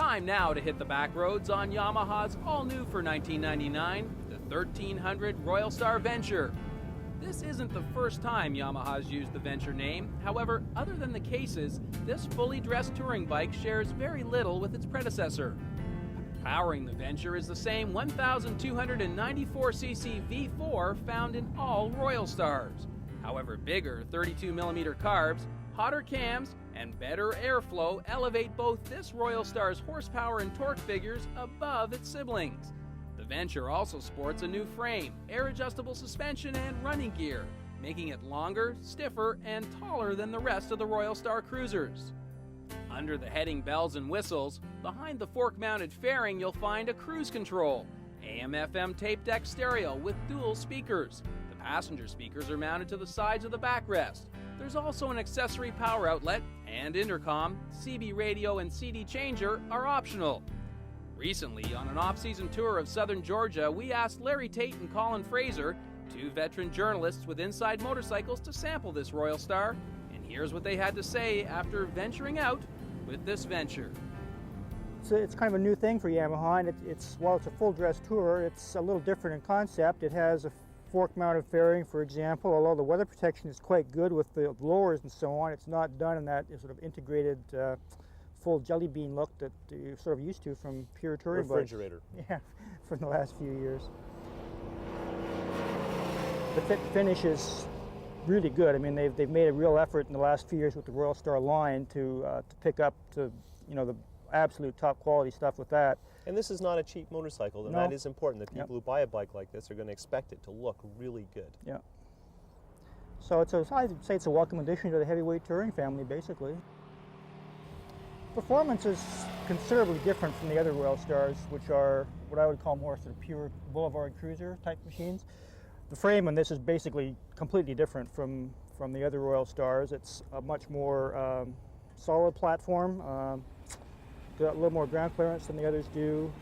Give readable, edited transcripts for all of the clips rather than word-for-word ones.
Time now to hit the back roads on Yamaha's all-new for 1999, the 1300 Royal Star Venture. This isn't the first time Yamaha's used the Venture name. However, other than the cases, this fully dressed touring bike shares very little with its predecessor. Powering the Venture is the same 1,294cc V4 found in all Royal Stars. However, bigger 32mm carbs, hotter cams, and better airflow elevate both this Royal Star's horsepower and torque figures above its siblings. The Venture also sports a new frame, air-adjustable suspension, and running gear, making it longer, stiffer, and taller than the rest of the Royal Star cruisers. Under the heading bells and whistles, behind the fork-mounted fairing you'll find a cruise control, AM/FM tape deck stereo with dual speakers. The passenger speakers are mounted to the sides of the backrest. There's also an accessory power outlet and intercom. CB radio and CD changer are optional. Recently, on an off-season tour of southern Georgia, we asked Larry Tate and Colin Fraser, two veteran journalists with Inside Motorcycles, to sample this Royal Star, and here's what they had to say after venturing out with this Venture. So it's kind of a new thing for Yamaha, and while it's a full-dress tourer, it's a little different in concept. It has a fork-mounted fairing, for example. Although the weather protection is quite good with the blowers and so on, it's not done in that sort of integrated full jelly bean look that you're sort of used to from pure touring bikes. Refrigerator. Yeah, for the last few years. The finish is really good. I mean, they've made a real effort in the last few years with the Royal Star line to pick up to the absolute top quality stuff with that. And this is not a cheap motorcycle, and that is important. The people who buy a bike like this are going to expect it to look really good. Yeah. So I'd say it's a welcome addition to the heavyweight touring family, basically. Performance is considerably different from the other Royal Stars, which are what I would call more sort of pure boulevard cruiser type machines. The frame on this is basically completely different from the other Royal Stars. It's a much more solid platform. Got a little more ground clearance than the others do.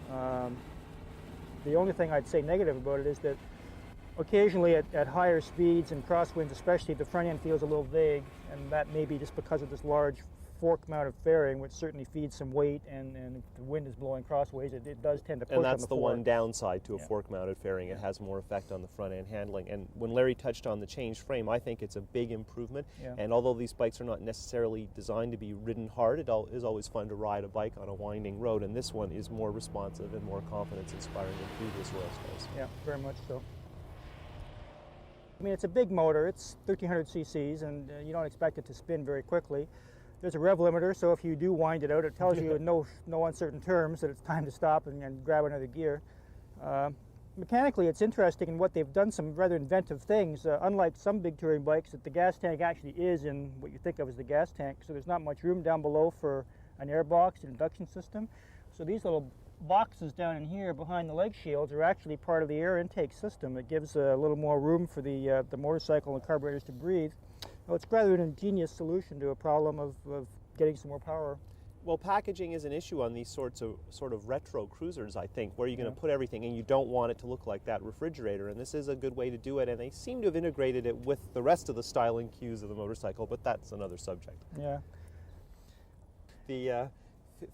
The only thing I'd say negative about it is that occasionally at higher speeds and crosswinds especially, the front end feels a little vague, and that may be just because of this large fork-mounted fairing, which certainly feeds some weight, and if the wind is blowing crossways, it does tend to push on the fork. And that's the one downside to a fork-mounted fairing. It has more effect on the front-end handling. And when Larry touched on the changed frame, I think it's a big improvement. Yeah. And although these bikes are not necessarily designed to be ridden hard, it is always fun to ride a bike on a winding road, and this one is more responsive and more confidence-inspiring than previous Royal Stars. Yeah, very much so. I mean, it's a big motor. It's 1,300 cc's, and you don't expect it to spin very quickly. There's a rev limiter, so if you do wind it out, it tells you in no uncertain terms that it's time to stop and grab another gear. Mechanically, it's interesting in what they've done some rather inventive things. Unlike some big touring bikes, that the gas tank actually is in what you think of as the gas tank, so there's not much room down below for an air box, an induction system. So these little boxes down in here behind the leg shields are actually part of the air intake system. It gives a little more room for the motorcycle and carburetors to breathe. Well, it's rather an ingenious solution to a problem of getting some more power. Well, packaging is an issue on these sort of retro cruisers, I think, where you're going to put everything and you don't want it to look like that refrigerator, and this is a good way to do it, and they seem to have integrated it with the rest of the styling cues of the motorcycle, but that's another subject. Yeah. The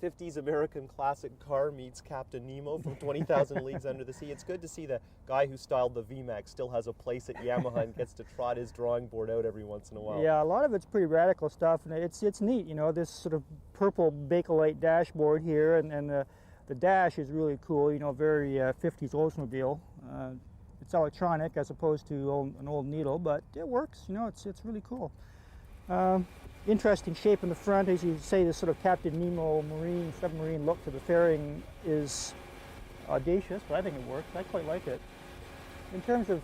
50s American classic car meets Captain Nemo from 20,000 Leagues Under the Sea. It's good to see the guy who styled the VMAX still has a place at Yamaha and gets to trot his drawing board out every once in a while. Yeah, a lot of it's pretty radical stuff, and it's neat, this sort of purple Bakelite dashboard here, and the dash is really cool, very 50s Oldsmobile. It's electronic as opposed to an old needle, but it works, it's really cool. Interesting shape in the front, as you say, this sort of Captain Nemo marine, submarine look to the fairing is audacious, but I think it works. I quite like it. In terms of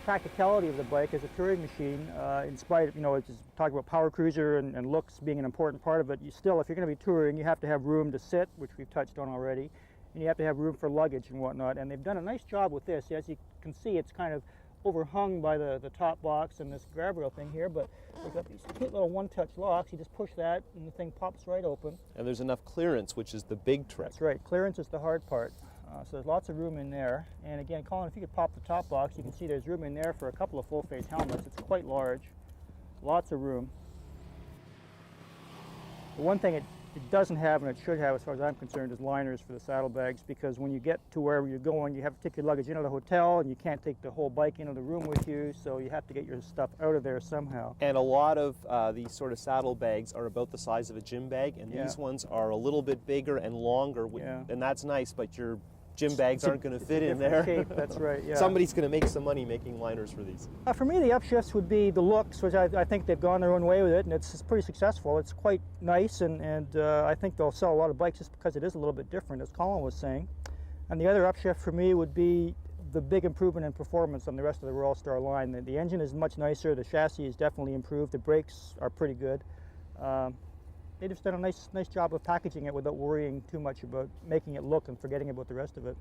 practicality of the bike as a touring machine, in spite of, it's talking about power cruiser and looks being an important part of it, if you're going to be touring, you have to have room to sit, which we've touched on already, and you have to have room for luggage and whatnot, and they've done a nice job with this. As you can see, it's kind of overhung by the top box and this grab rail thing here, but they've got these cute little one-touch locks. You just push that and the thing pops right open. And there's enough clearance, which is the big trick. That's right. Clearance is the hard part. So there's lots of room in there. And again, Colin, if you could pop the top box, you can see there's room in there for a couple of full-face helmets. It's quite large. Lots of room. The one thing it it doesn't have, and it should have as far as I'm concerned, is liners for the saddlebags, because when you get to wherever you're going, you have to take your luggage into the hotel, and you can't take the whole bike into the room with you, so you have to get your stuff out of there somehow. And a lot of these sort of saddlebags are about the size of a gym bag, and Yeah. these ones are a little bit bigger and longer, Yeah. and that's nice, but your gym bags aren't going to fit in Different there. shape, that's right, yeah. Somebody's going to make some money making liners for these. For me, the upshifts would be the looks, which I think they've gone their own way with it, and it's pretty successful. It's quite nice, and I think they'll sell a lot of bikes just because it is a little bit different, as Colin was saying. And the other upshift for me would be the big improvement in performance on the rest of the Royal Star line. The engine is much nicer, the chassis is definitely improved, the brakes are pretty good. They just done a nice job of packaging it without worrying too much about making it look and forgetting about the rest of it.